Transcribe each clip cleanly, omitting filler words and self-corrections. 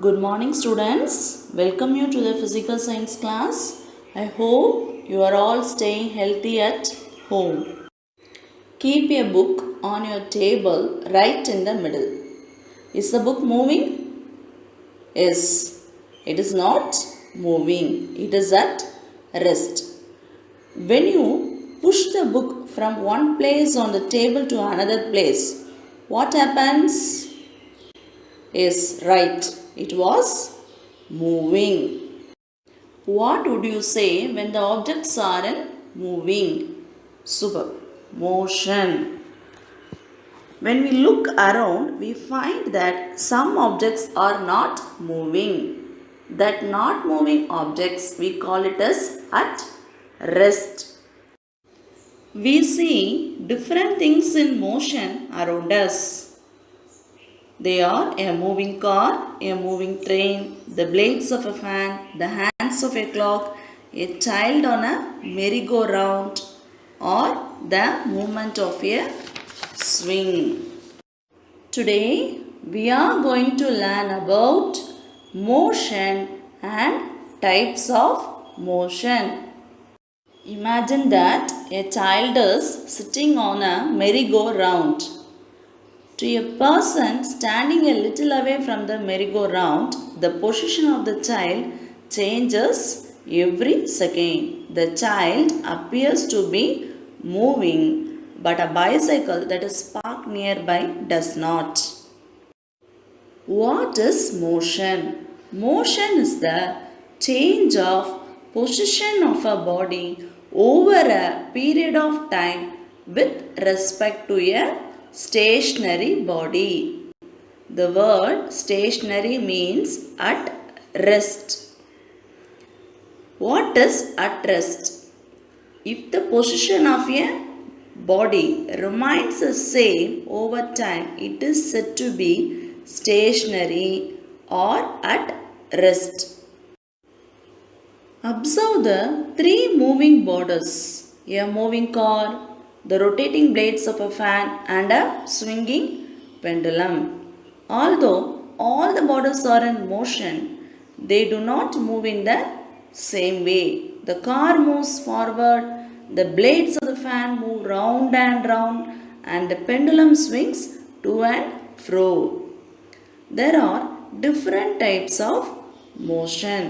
Good morning, students. Welcome you to the physical science class. I hope you are all staying healthy at home. Keep a book on your table right in the middle. Is the book moving? Yes, it is not moving. It is at rest. When you push the book from one place on the table to another place, what happens? Yes, right. It was moving. What would you say when the objects are in moving? Super. Motion. When we look around, we find that some objects are not moving. That not moving objects, we call it as at rest. We see different things in motion around us. They are a moving car, a moving train, the blades of a fan, the hands of a clock, a child on a merry-go-round, or the movement of a swing. Today, we are going to learn about motion and types of motion. Imagine that a child is sitting on a merry-go-round. To a person standing a little away from the merry-go-round, the position of the child changes every second. The child appears to be moving, but a bicycle that is parked nearby does not. What is motion? Motion is the change of position of a body over a period of time with respect to a stationary body. The word stationary means at rest. What is at rest? If the position of a body remains the same over time, it is said to be stationary or at rest. Observe the three moving borders: a moving car, the rotating blades of a fan, and a swinging pendulum. Although all the borders are in motion, they do not move in the same way. The car moves forward, the blades of the fan move round and round, and the pendulum swings to and fro. There are different types of motion.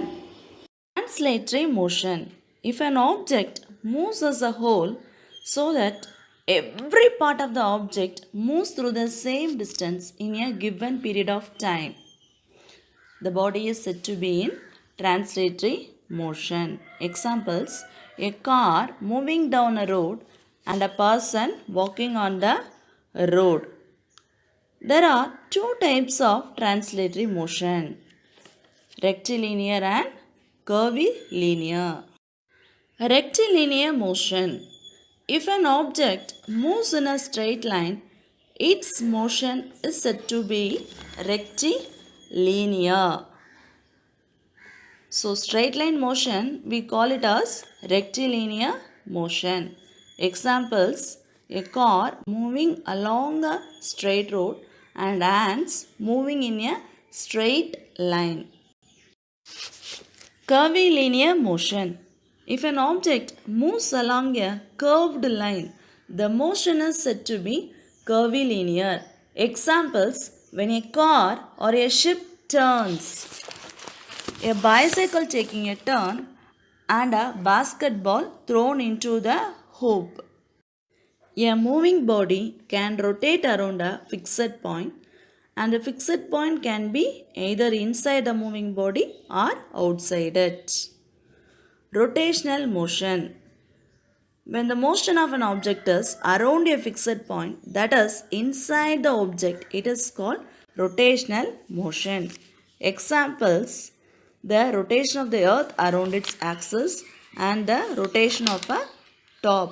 Translatory motion. If an object moves as a whole so that every part of the object moves through the same distance in a given period of time, the body is said to be in translatory motion. Examples: a car moving down a road and a person walking on the road. There are two types of translatory motion: rectilinear and curvilinear. Rectilinear motion. If an object moves in a straight line, its motion is said to be rectilinear. So, straight line motion, we call it as rectilinear motion. Examples: a car moving along a straight road and ants moving in a straight line. Curvilinear motion. If an object moves along a curved line, the motion is said to be curvilinear. Examples: when a car or a ship turns, a bicycle taking a turn, and a basketball thrown into the hoop. A moving body can rotate around a fixed point, and the fixed point can be either inside the moving body or outside it. Rotational motion. When the motion of an object is around a fixed point, that is inside the object, it is called rotational motion. Examples: the rotation of the earth around its axis and the rotation of a top.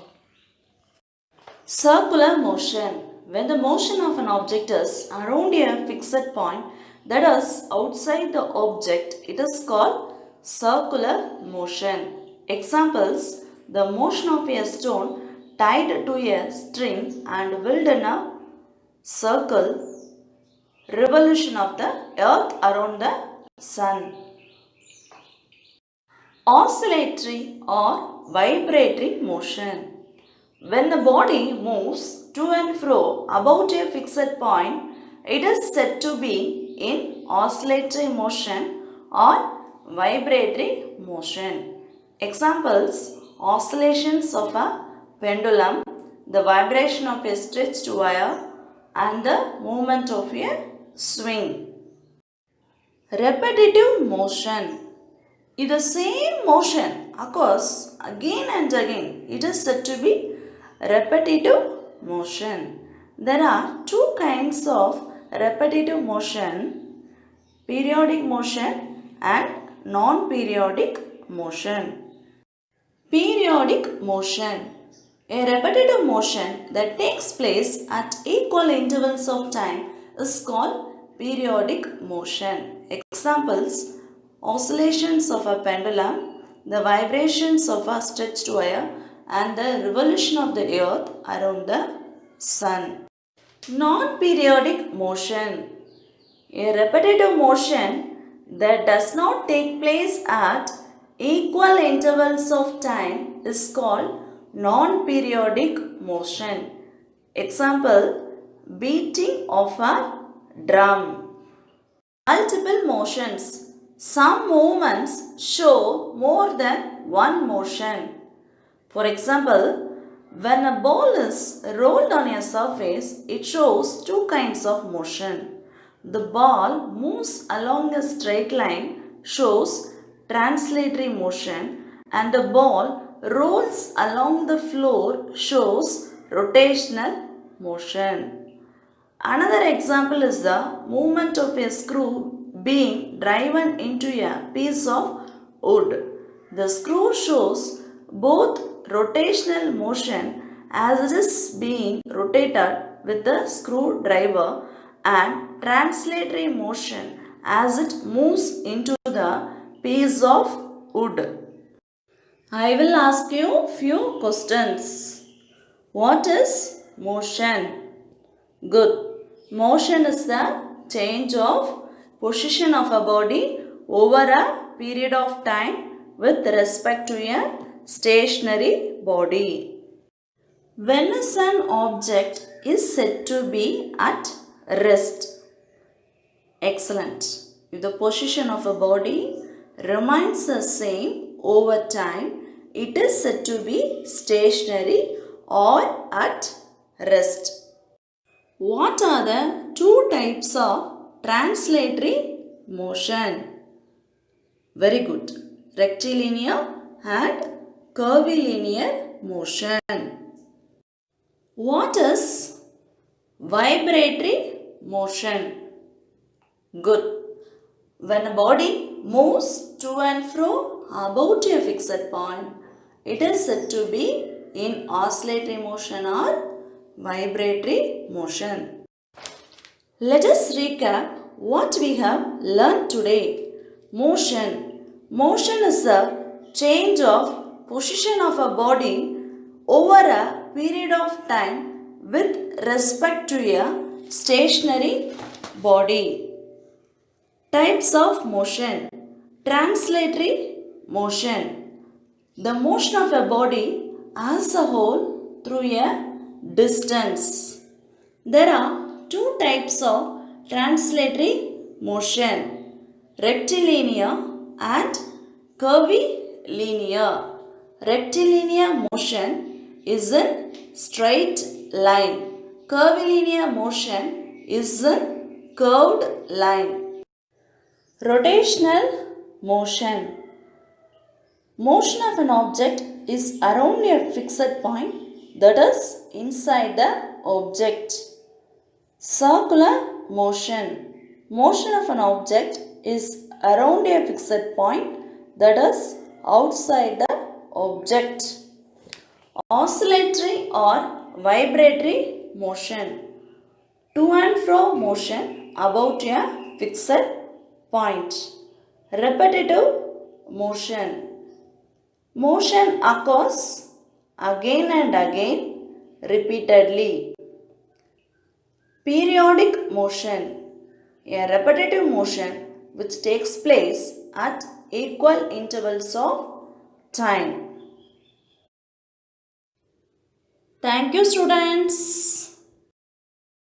Circular motion. When the motion of an object is around a fixed point, that is outside the object, it is called circular motion. Examples: the motion of a stone tied to a string and whirled in a circle, revolution of the earth around the sun. Oscillatory or vibratory motion. When the body moves to and fro about a fixed point, it is said to be in oscillatory motion or vibratory motion. Examples: oscillations of a pendulum, the vibration of a stretched wire, and the movement of a swing. Repetitive motion. If the same motion occurs again and again, it is said to be repetitive motion. There are two kinds of repetitive motion: periodic motion and non-periodic motion. Periodic motion. A repetitive motion that takes place at equal intervals of time is called periodic motion. Examples: oscillations of a pendulum, the vibrations of a stretched wire, and the revolution of the earth around the sun. Non-periodic motion. A repetitive motion that does not take place at equal intervals of time is called non-periodic motion. Example: beating of a drum. Multiple motions. Some movements show more than one motion. For example, when a ball is rolled on a surface, it shows two kinds of motion. The ball moves along a straight line, shows translatory motion, and the ball rolls along the floor, shows rotational motion. Another example is the movement of a screw being driven into a piece of wood. The screw shows both rotational motion as it is being rotated with the screwdriver and translatory motion as it moves into the piece of wood. I will ask you few questions. What is motion? Good. Motion is the change of position of a body over a period of time with respect to a stationary body. When is an object is said to be at rest? Excellent. If the position of a body remains the same over time, it is said to be stationary or at rest. What are the two types of translatory motion? Very good. Rectilinear and curvilinear motion. What is vibratory motion? Good. When a body moves to and fro about a fixed point, it is said to be in oscillatory motion or vibratory motion. Let us recap what we have learned today. Motion. Motion is the change of position of a body over a period of time with respect to a stationary body. Types of motion. Translatory motion. The motion of a body as a whole through a distance. There are two types of translatory motion: rectilinear and curvilinear. Rectilinear motion is in straight line. Curvilinear motion is in curved line. Rotational motion. Motion of an object is around a fixed point, that is inside the object. Circular motion. Motion of an object is around a fixed point, that is outside the object. Oscillatory or vibratory motion. To and fro motion about a fixed point. Repetitive motion. Motion occurs again and again repeatedly. Periodic motion. A repetitive motion which takes place at equal intervals of time. Thank you, students.